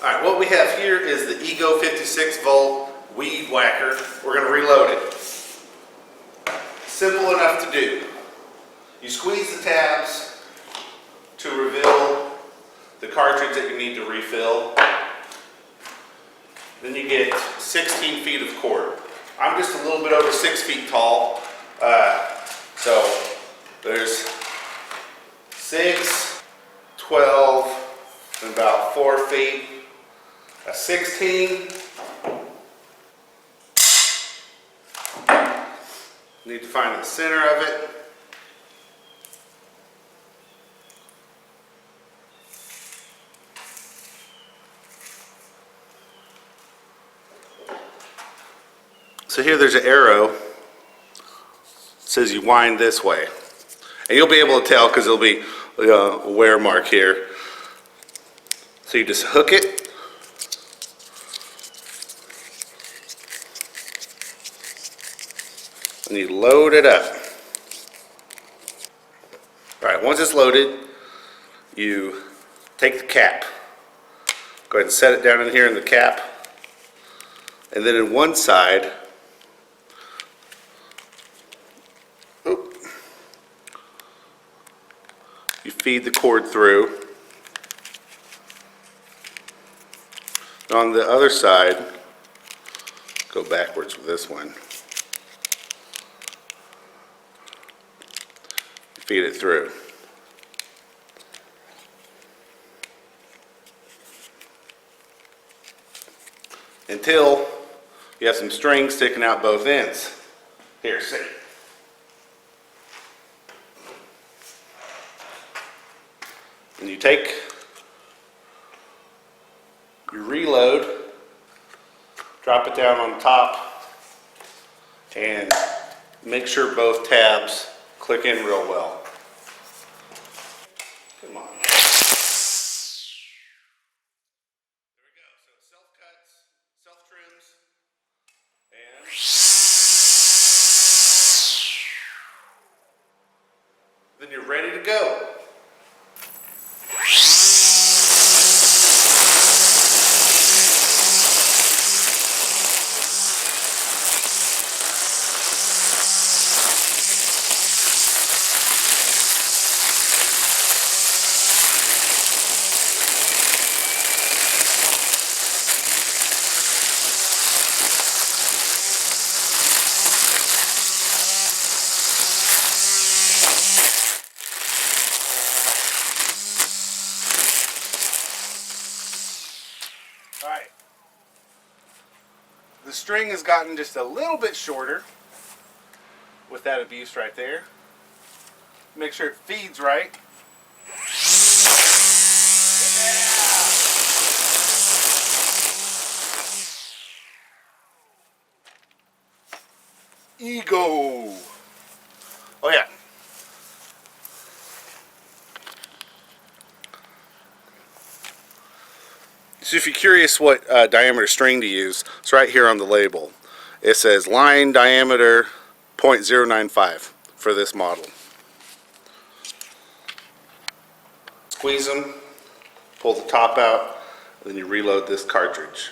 Alright, what we have here is the Ego 56 volt weed whacker. We're going to reload it. Simple enough to do. You squeeze the tabs to reveal the cartridge that you need to refill. Then you get 16 feet of cord. I'm just a little bit over 6 feet tall. So there's 6, 12, and about 4 feet. A 16. Need to find the center of it. So here there's an arrow. It says you wind this way. And you'll be able to tell because there'll be a wear mark here. So you just hook it. And you load it up. Alright, once it's loaded, you take the cap. Go ahead and set it down in here in the cap. And then in one side, you feed the cord through. And on the other side, go backwards with this one. Feed it through. Until you have some string sticking out both ends. Here, see. And you take your reload, drop it down on top, and make sure both tabs click in real well. Come on. There we go. So self-cuts, self-trims, and then you're ready to go. Alright, the string has gotten just a little bit shorter with that abuse right there. Make sure it feeds right. Yeah. Ego. Oh yeah. So if you're curious what diameter string to use, it's right here on the label. It says line diameter 0.095 for this model. Squeeze them, pull the top out, and then you reload this cartridge.